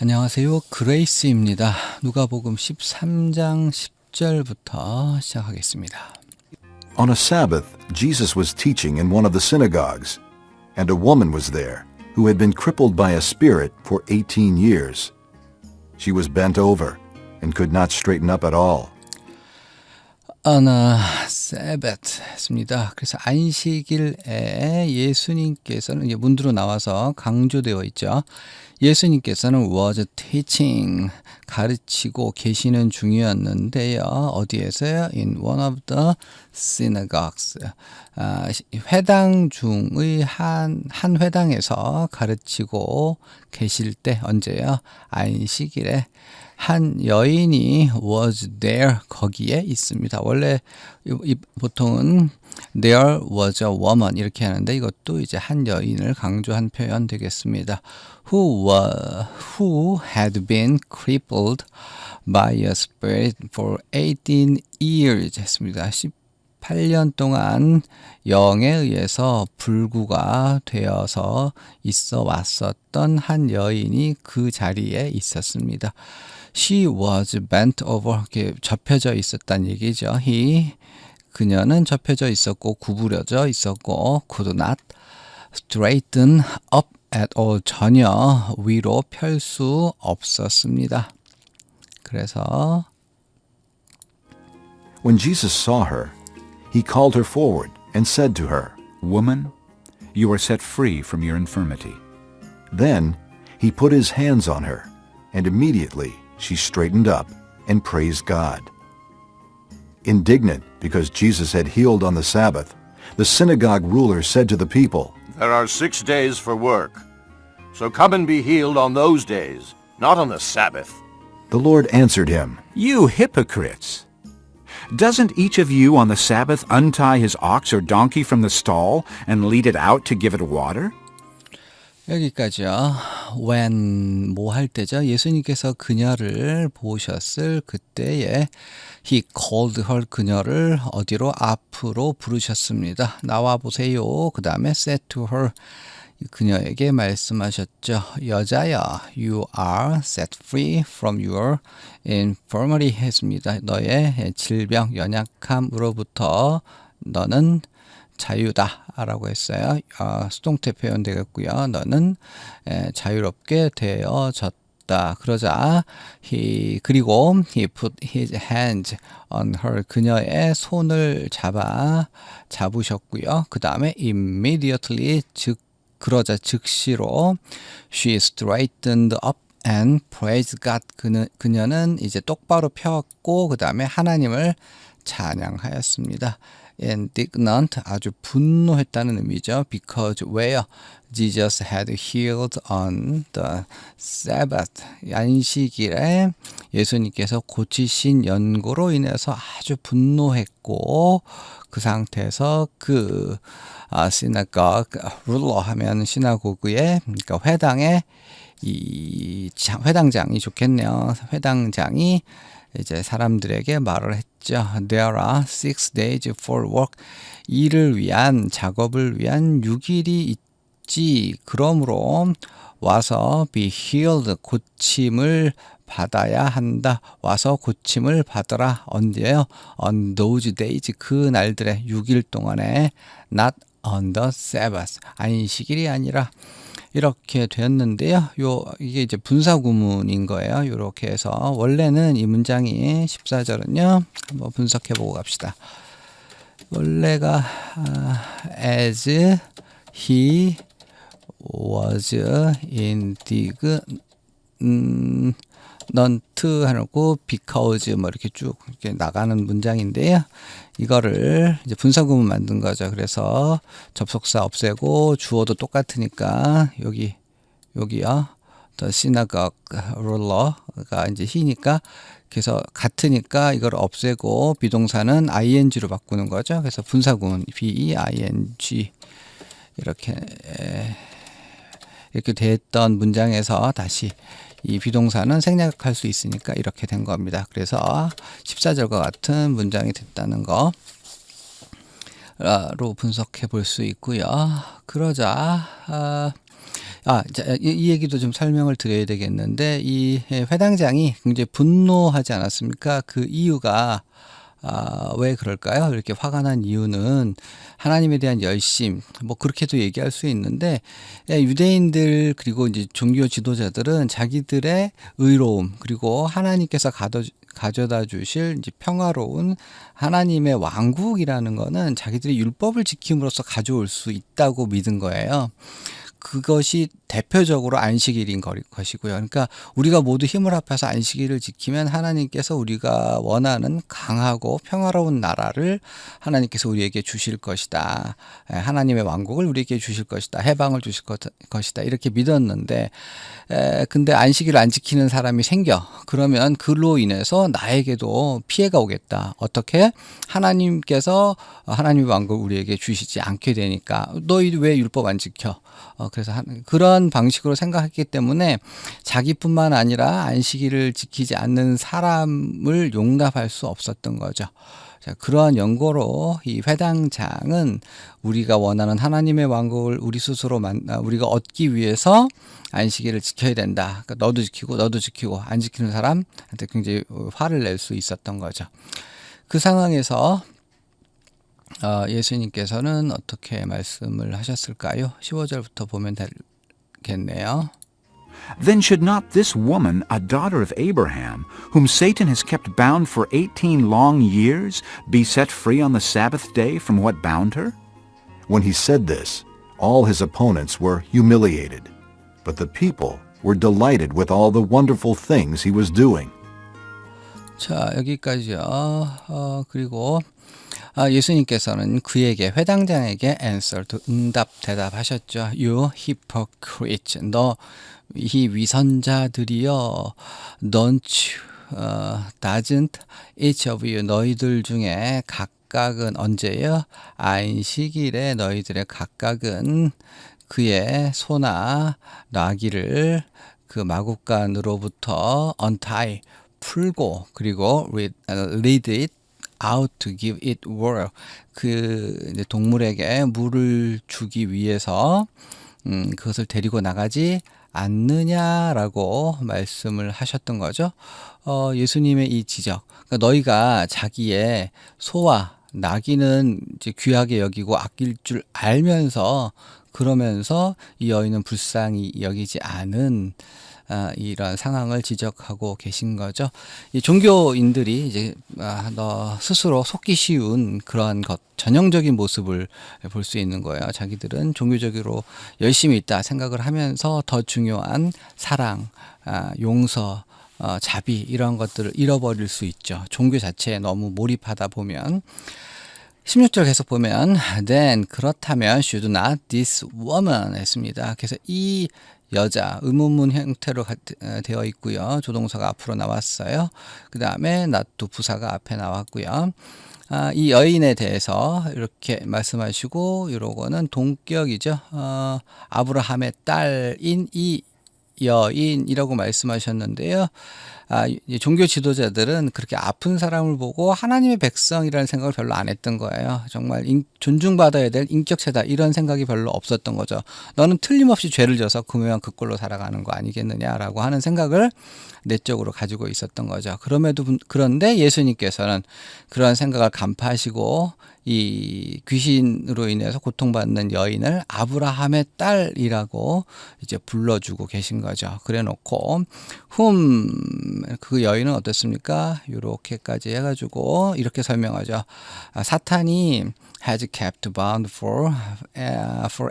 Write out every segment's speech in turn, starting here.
안녕하세요. 그레이스입니다. 누가복음 13장 10절부터 시작하겠습니다. On a Sabbath, Jesus was teaching in one of the synagogues, and a woman was there who had been crippled by a spirit for 18 years. She was bent over and could not straighten up at all. On a Sabbath 했습니다. 그래서 안식일에 예수님께서는 이제 문두로 나와서 강조되어 있죠. 예수님께서는 was teaching, 가르치고 계시는 중이었는데요. 어디에서요? In one of the synagogues. 회당 중의 한 회당에서 가르치고 계실 때 언제요? 안식일에 한 여인이 was there, 거기에 있습니다. 원래 보통은 there was a woman 이렇게 하는데 이것도 이제 한 여인을 강조한 표현 되겠습니다. Who had been crippled by a spirit for 18 years 했습니다. 18년 동안 영에 의해서 불구가 되어서 있어 왔었던 한 여인이 그 자리에 있었습니다. She was bent over, 이렇게 접혀져 있었단 얘기죠. 그녀는 접혀져 있었고 구부려져 있었고 could not straighten up at all, 전혀 위로 펼 수 없었습니다. 그래서 When Jesus saw her, he called her forward and said to her, Woman, you are set free from your infirmity. Then he put his hands on her, and immediately she straightened up and praised God. Indignant because Jesus had healed on the Sabbath, the synagogue ruler said to the people, There are 6 days for work, so come and be healed on those days, not on the Sabbath. The Lord answered him, You hypocrites! Doesn't each of you on the Sabbath untie his ox or donkey from the stall and lead it out to give it water? 여기까지요. When 뭐 할 때죠? 예수님께서 그녀를 보셨을 그때에 he called her, 그녀를 어디로? 앞으로 부르셨습니다. 나와 보세요. 그 다음에 said to her, 그녀에게 말씀하셨죠. 여자야, you are set free from your infirmity 했습니다. 너의 질병, 연약함으로부터 너는 자유다 라고 했어요. 수동태 표현 되겠고요. 너는 자유롭게 되어졌다. 그러자 그리고 he put his hands on her, 그녀의 손을 잡으셨고요. 그 다음에 immediately, 그러자 즉시로 she straightened up and praised God, 그녀는 이제 똑바로 폈고 그 다음에 하나님을 찬양하였습니다. indignant, 아주 분노했다는 의미죠. Because where Jesus had healed on the Sabbath, 안식일에 예수님께서 고치신 연고로 인해서 아주 분노했고 그 상태에서 synagogue ruler 하면 시나고그의, 그러니까 회당의 회당장이 좋겠네요. 회당장이 이제 사람들에게 말을 했죠. There are 6 days for work. 일을 위한, 작업을 위한 6일이 있지. 그러므로 와서 be healed, 고침을 받아야 한다. 와서 고침을 받으라. 언제요? On those days, 그 날들의 6일 동안에 not on the Sabbath, 안식일이 아니라 이렇게 되었는데요. 이게 이제 분사구문인 거예요. 이렇게 해서 원래는 이 문장이 14절은요. 한번 분석해 보고 갑시다. 원래가 as he was indignant 하고 because 뭐 이렇게 쭉 이렇게 나가는 문장인데요. 이거를 이제 분사구문 만든 거죠. 그래서 접속사 없애고 주어도 똑같으니까 여기요. The synagogue ruler가 이제 he니까, 그래서 같으니까 이걸 없애고 비동사는 ing로 바꾸는 거죠. 그래서 분사구문 B-E-I-N-G 이렇게 됐던 문장에서 다시 이 비동사는 생략할 수 있으니까 이렇게 된 겁니다. 그래서 14절과 같은 문장이 됐다는 거로 분석해 볼 수 있고요. 그러자 이 얘기도 좀 설명을 드려야 되겠는데 이 회당장이 굉장히 분노하지 않았습니까? 그 이유가 왜 그럴까요? 이렇게 화가 난 이유는 하나님에 대한 열심, 뭐 그렇게도 얘기할 수 있는데 유대인들 그리고 이제 종교 지도자들은 자기들의 의로움 그리고 하나님께서 가져다 주실 이제 평화로운 하나님의 왕국이라는 거는 자기들이 율법을 지킴으로써 가져올 수 있다고 믿은 거예요. 그것이 대표적으로 안식일인 것이고요. 그러니까 우리가 모두 힘을 합해서 안식일을 지키면 하나님께서 우리가 원하는 강하고 평화로운 나라를 하나님께서 우리에게 주실 것이다. 하나님의 왕국을 우리에게 주실 것이다. 해방을 주실 것이다. 이렇게 믿었는데 근데 안식일을 안 지키는 사람이 생겨. 그러면 그로 인해서 나에게도 피해가 오겠다. 어떻게? 하나님께서 하나님의 왕국을 우리에게 주시지 않게 되니까 너희 왜 율법 안 지켜? 그래서 그런 방식으로 생각했기 때문에 자기뿐만 아니라 안식일을 지키지 않는 사람을 용납할 수 없었던 거죠. 자, 그러한 연고로 이 회당장은 우리가 원하는 하나님의 왕국을 우리 스스로 우리가 얻기 위해서 안식일을 지켜야 된다. 그러니까 너도 지키고 안 지키는 사람한테 굉장히 화를 낼 수 있었던 거죠. 그 상황에서 예수님께서는 어떻게 말씀을 하셨을까요? 15절부터 보면 되겠네요. Then should not this woman, a daughter of Abraham, whom Satan has kept bound for 18 long years, be set free on the Sabbath day from what bound her? When he said this, all his opponents were humiliated, but the people were delighted with all the wonderful things he was doing. 자, 여기까지요. 그리고 예수님께서는 그에게 회당장에게 대답하셨죠. You hypocrite. 너 이 위선자들이여. Doesn't each of you 너희들 중에 각각은 언제요? 안식일에 너희들의 각각은 그의 소나 나귀를 그 마구간으로부터 untie 풀고 그리고 lead it out to give it water. 그 이제 동물에게 물을 주기 위해서 그것을 데리고 나가지 않느냐라고 말씀을 하셨던 거죠. 예수님의 이 지적. 그러니까 너희가 자기의 소와 나귀는 이제 귀하게 여기고 아낄 줄 알면서 그러면서 이 여인은 불쌍히 여기지 않은 이런 상황을 지적하고 계신 거죠. 이 종교인들이 이제 너 스스로 속기 쉬운 그러한 전형적인 모습을 볼 수 있는 거예요. 자기들은 종교적으로 열심히 있다 생각을 하면서 더 중요한 사랑, 용서, 자비 이런 것들을 잃어버릴 수 있죠. 종교 자체에 너무 몰입하다 보면. 16절 계속 보면 then 그렇다면 should not this woman 했습니다. 그래서 이 여자 의문문 형태로 되어 있고요. 조동사가 앞으로 나왔어요. 그 다음에 not도 부사가 앞에 나왔고요. 이 여인에 대해서 이렇게 말씀하시고 요거는 동격이죠. 아브라함의 딸인 이 여인이라고 말씀하셨는데요. 종교 지도자들은 그렇게 아픈 사람을 보고 하나님의 백성이라는 생각을 별로 안 했던 거예요. 정말 존중받아야 될 인격체다 이런 생각이 별로 없었던 거죠. 너는 틀림없이 죄를 져서 그러면 그 꼴로 살아가는 거 아니겠느냐라고 하는 생각을 내적으로 가지고 있었던 거죠. 그런데 예수님께서는 그런 생각을 간파하시고 이 귀신으로 인해서 고통받는 여인을 아브라함의 딸이라고 이제 불러주고 계신 거죠. 그래놓고 그 여인은 어떻습니까? 이렇게까지 해가지고 이렇게 설명하죠. 사탄이 has kept bound for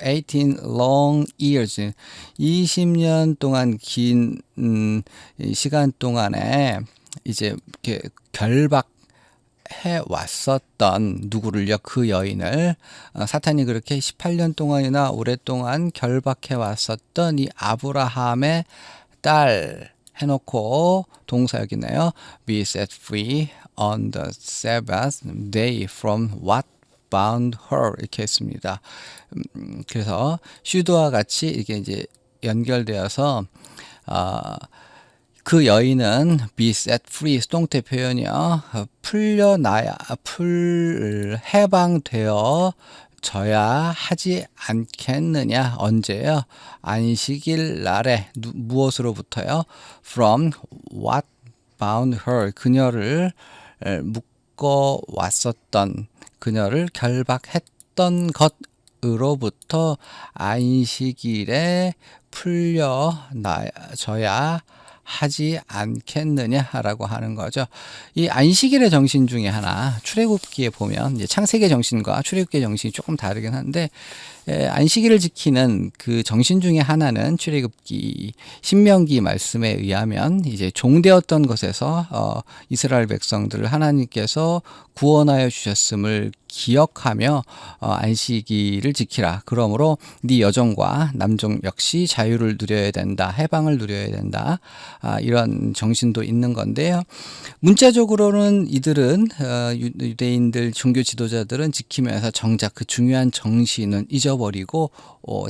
18 long years. 20년 동안 긴 시간 동안에 이제 이렇게 해왔었던 누구를요? 그 여인을 사탄이 그렇게 18년 동안이나 오랫동안 결박해왔었던 이 아브라함의 딸 해놓고 동사 여기 있네요. Be set free on the Sabbath day from what bound her 이렇게 했습니다. 그래서 should와 같이 이게 이제 연결되어서 그 여인은 be set free 수동태 표현이요. 해방되어 져야 하지 않겠느냐. 언제요? 안식일 날에 무엇으로부터요? From what bound her. 그녀를 묶어 왔었던, 그녀를 결박했던 것으로부터 안식일에 풀려져야 하지 않겠느냐라고 하는 거죠. 이 안식일의 정신 중에 하나, 출애굽기에 보면 이제 창세기의 정신과 출애굽기의 정신이 조금 다르긴 한데, 안식일을 지키는 그 정신 중에 하나는 출애굽기 신명기 말씀에 의하면 이제 종되었던 것에서 이스라엘 백성들을 하나님께서 구원하여 주셨음을 기억하며 안식일을 지키라. 그러므로 네 여종과 남종 역시 자유를 누려야 된다. 해방을 누려야 된다. 이런 정신도 있는 건데요. 문자적으로는 이들은 유대인들 종교 지도자들은 지키면서 정작 그 중요한 정신은 잊어버리고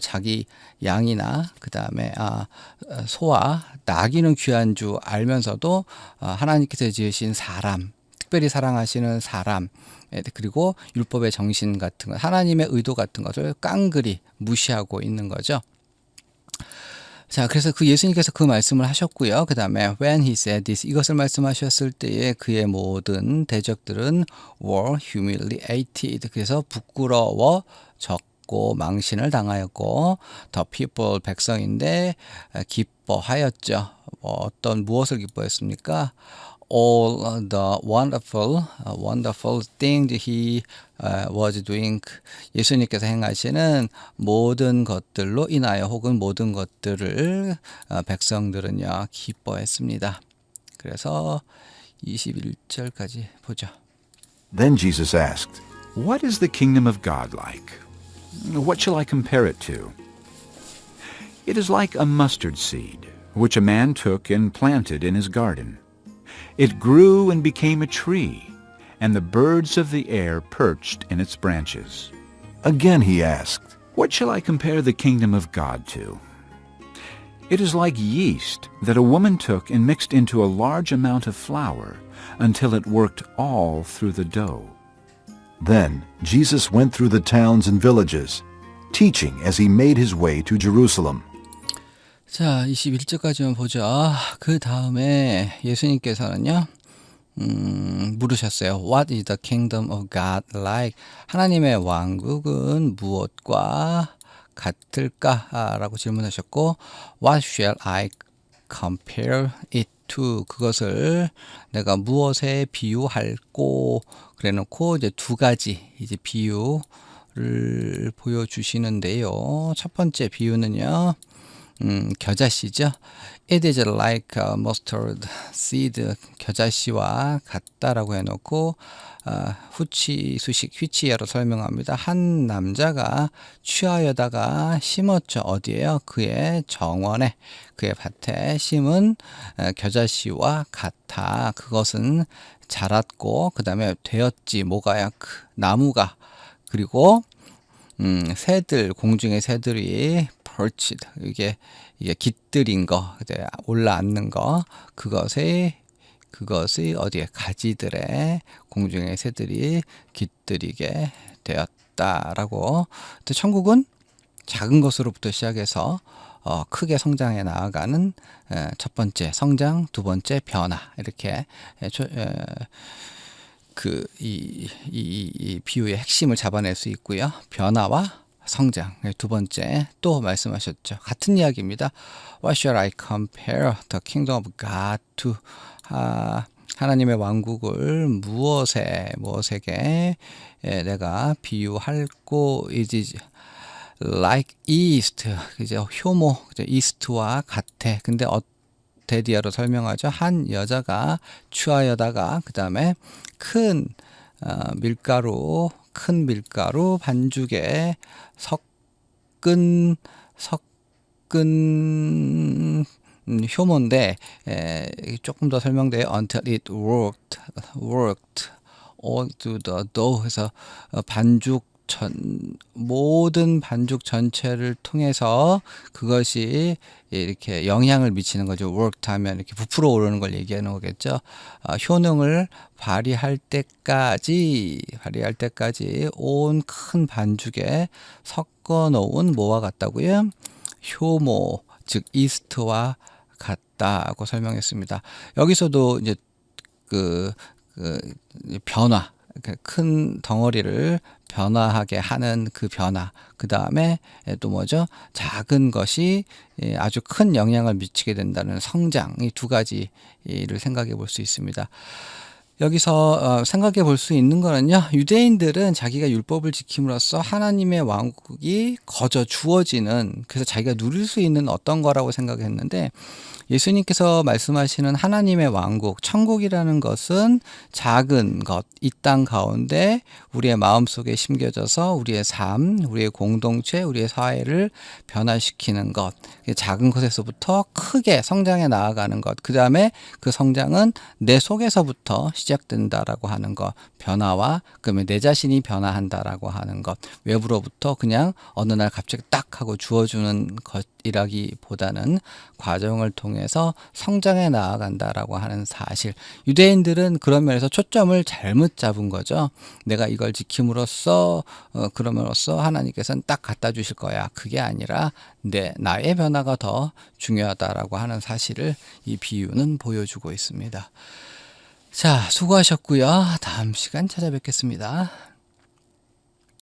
자기 양이나 그 다음에 소와 나귀는 귀한 줄 알면서도 하나님께서 지으신 사람, 특별히 사랑하시는 사람, 그리고 율법의 정신 같은 것, 하나님의 의도 같은 것을 깡그리 무시하고 있는 거죠. 자, 그래서 그 예수님께서 그 말씀을 하셨고요. 그 다음에 when he said this, 이것을 말씀하셨을 때에 그의 모든 대적들은 were humiliated. 그래서 부끄러워졌고 망신을 당하였고, the people, 백성인데 기뻐하였죠. 무엇을 기뻐했습니까? All the wonderful things he was doing. 예수님께서 행하시는 모든 것들로 인하여 혹은 모든 것들을 백성들은요 기뻐했습니다. 그래서 21절까지 보죠. Then Jesus asked, What is the kingdom of God like? What shall I compare it to? It is like a mustard seed, which a man took and planted in his garden. It grew and became a tree, and the birds of the air perched in its branches. again he asked, What shall I compare the kingdom of God to? It is like yeast that a woman took and mixed into a large amount of flour until it worked all through the dough. Then Jesus went through the towns and villages, teaching as he made his way to Jerusalem. 자, 21절까지만 보죠. 그 다음에 예수님께서는요, 물으셨어요. What is the kingdom of God like? 하나님의 왕국은 무엇과 같을까? 라고 질문하셨고, What shall I compare it to? 그것을 내가 무엇에 비유할꼬? 그래놓고 이제 두 가지 이제 비유를 보여주시는데요. 첫 번째 비유는요, 겨자씨죠. It is like a mustard seed. 겨자씨와 같다라고 해놓고 휘치야로 설명합니다. 한 남자가 취하여다가 심었죠. 어디에요? 그의 정원에, 그의 밭에 심은 겨자씨와 같아. 그것은 자랐고 그 다음에 되었지. 뭐가요? 나무가. 그리고 새들, 공중의 새들이 perched, 이게 깃들인 거, 올라앉는 거, 그것이 어디에? 가지들에 공중의 새들이 깃들이게 되었다라고. 또 천국은 작은 것으로부터 시작해서 크게 성장해 나아가는 첫 번째 성장, 두 번째 변화, 이렇게 이 비유의 핵심을 잡아낼 수 있고요. 변화와 성장. 두 번째 또 말씀하셨죠. 같은 이야기입니다. What shall I compare the kingdom of God to? 하나님의 왕국을 무엇에게 내가 비유할꼬? It is like yeast. 이제 효모, 이스트와 같아. 근데 데디아로 설명하죠. 한 여자가 취하여다가 그 다음에 큰 밀가루 반죽에 섞은 효모인데 조금 더 설명돼요. Until it worked all to the dough. 해서 반죽 모든 반죽 전체를 통해서 그것이 이렇게 영향을 미치는 거죠. worked 하면 이렇게 부풀어 오르는 걸 얘기하는 거겠죠. 효능을 발휘할 때까지 온 큰 반죽에 섞어 놓은 뭐와 같다고요? 효모, 즉 이스트와 같다고 설명했습니다. 여기서도 이제 그 변화, 큰 덩어리를 변화하게 하는 그 변화, 그 다음에 또 뭐죠? 작은 것이 아주 큰 영향을 미치게 된다는 성장, 이 두 가지를 생각해 볼 수 있습니다. 여기서 생각해 볼 수 있는 거는요, 유대인들은 자기가 율법을 지킴으로써 하나님의 왕국이 거저 주어지는, 그래서 자기가 누릴 수 있는 어떤 거라고 생각했는데, 예수님께서 말씀하시는 하나님의 왕국, 천국이라는 것은 작은 것, 이 땅 가운데 우리의 마음속에 심겨져서 우리의 삶, 우리의 공동체, 우리의 사회를 변화시키는 것, 작은 것에서부터 크게 성장해 나아가는 것, 그 다음에 그 성장은 내 속에서부터 시작된다라고 하는 것, 변화와 그러면 내 자신이 변화한다라고 하는 것, 외부로부터 그냥 어느 날 갑자기 딱 하고 주어주는 것이라기보다는 과정을 통해서 성장해 나아간다라고 하는 사실. 유대인들은 그런 면에서 초점을 잘못 잡은 거죠. 내가 이걸 지킴으로써 그럼으로써 하나님께서는 딱 갖다 주실 거야. 그게 아니라 나의 변화가 더 중요하다라고 하는 사실을 이 비유는 보여주고 있습니다. 자, 수고하셨고요. 다음 시간 찾아뵙겠습니다.